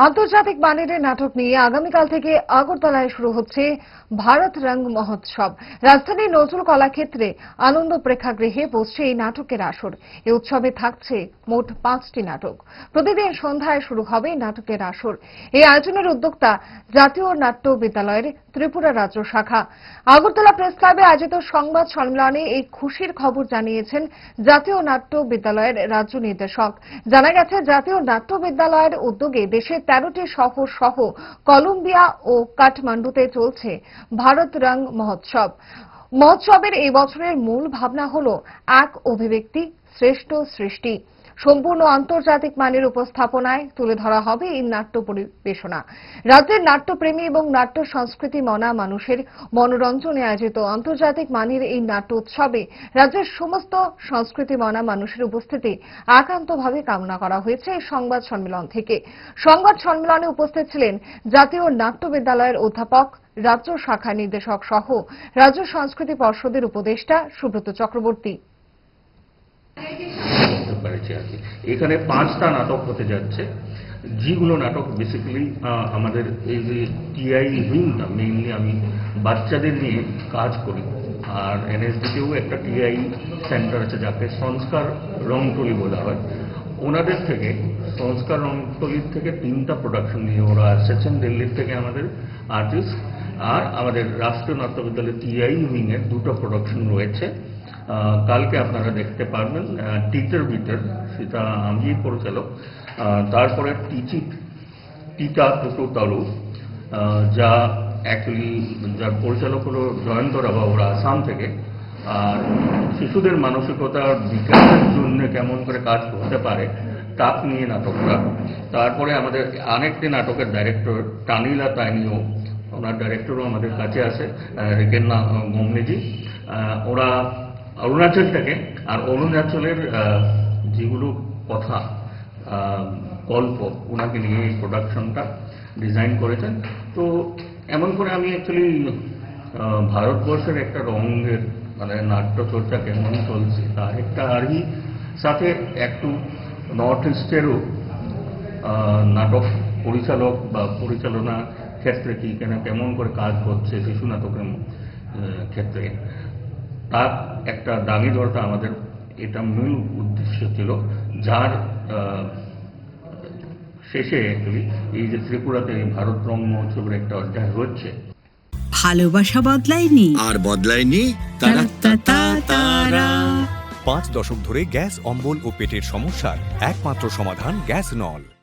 আন্তর্জাতিক মানের নাটক নিয়ে আগামীকাল থেকে আগরতলায় শুরু হচ্ছে ভারত রং মহোৎসব। রাজধানীর নজরুল কলাক্ষেত্রে আনন্দ প্রেক্ষাগৃহে বসছে এই নাটকের আসর। এই উৎসবে থাকছে মোট 5টি নাটক। প্রতিদিন সন্ধ্যায় শুরু হবে এই নাটকের আসর। এই আয়োজনের উদ্যোক্তা জাতীয় নাট্য বিদ্যালয়ের ত্রিপুরা রাজ্য শাখা। আগরতলা প্রেস ক্লাবে আয়োজিত সংবাদ সম্মেলনে এই খুশির খবর জানিয়েছেন জাতীয় নাট্য বিদ্যালয়ের রাজ্য নির্দেশক। জানা গেছে, জাতীয় নাট্য বিদ্যালয়ের উদ্যোগে দেশের 13টি শহর সহ কলম্বিয়া ও কাঠমান্ডুতে চলছে ভারত রং মহোৎসব। মহোৎসবের এই বছরের মূল ভাবনা হল এক অভিব্যক্তি শ্রেষ্ঠ সৃষ্টি। সম্পূর্ণ আন্তর্জাতিক মানের উপস্থাপনায় তুলে ধরা হবে এই নাট্য পরিবেশনা। রাজ্যের নাট্যপ্রেমী এবং নাট্য সংস্কৃতি মনা মানুষের মনোরঞ্জনে আয়োজিত আন্তর্জাতিক মানের এই নাট্য উৎসবে রাজ্যের সমস্ত সংস্কৃতি মনা মানুষের উপস্থিতি একান্তভাবে কামনা করা হয়েছে এই সংবাদ সম্মেলন থেকে। সংবাদ সম্মেলনে উপস্থিত ছিলেন জাতীয় নাট্য বিদ্যালয়ের অধ্যাপক, রাজ্য শাখা নির্দেশক সহ রাজ্য সংস্কৃতি পর্ষদের উপদেষ্টা সুব্রত চক্রবর্তী। এখানে 5টা নাটক হতে যাচ্ছে, যেগুলো নাটক বেসিক্যালি আমাদের এই যে টিআই উইংটা মেইনলি আমি বাচ্চাদের নিয়ে কাজ করি। আর এনএসডিতেও একটা টিআই সেন্টার আছে যাকে সংস্কার রংতুলি বলা হয়। ওনাদের থেকে সংস্কার রংতুলির থেকে 3টা প্রোডাকশন নিয়ে ওরা এসেছেন দিল্লির থেকে আমাদের আর্টিস্ট। আর আমাদের রাষ্ট্রীয় নাট্য বিদ্যালয় টিআই উইংয়ের 2টা প্রোডাকশন রয়েছে। কালকে আপনারা দেখতে পারবেন টিচার বিটার, সেটা আমি পরিচালক। তারপরে টিটা টুটু তালু, যা অ্যাকচুয়ালি যার পরিচালক হলো জয়ন্ত রাভা, ওরা আসাম থেকে। আর শিশুদের মানসিকতার বিকাশের জন্য কেমন করে কাজ করতে পারে তা নিয়ে নাটকটা। তারপরে আমাদের আরেকটি নাটকের ডাইরেক্টর টানিলা তাইনিও, ওনার ডাইরেক্টরও আমাদের কাছে আছে, রিকেন গমনেজি। ওরা অরুণাচল থেকে, আর অরুণাচলের যেগুলো কথা গল্প ওনাকে নিয়ে এই প্রোডাকশনটা ডিজাইন করেছেন। তো এমন করে আমি অ্যাকচুয়ালি ভারতবর্ষের একটা রঙের মানে নাট্য চর্চা কেমন চলছে তার একটা আরই সাথে একটু নর্থ ইস্টেরও নাটক পরিচালক বা পরিচালনা ক্ষেত্রে কি কেমন করে কাজ করছে শিশু নাটকের ক্ষেত্রে, তার একটা দামি ধরটা আমাদের এটা মূল উদ্দেশ্য ছিল, যার শেষে অ্যাকচুয়ালি এই যে ত্রিপুরাতে ভারত রং মহোৎসবের একটা অধ্যায় হচ্ছে। ভালোবাসা বদলায়নি আর বদলায়নি তারা। 5 দশক ধরে গ্যাস, অম্বল ও পেটের সমস্যার একমাত্র সমাধান গ্যাস নল।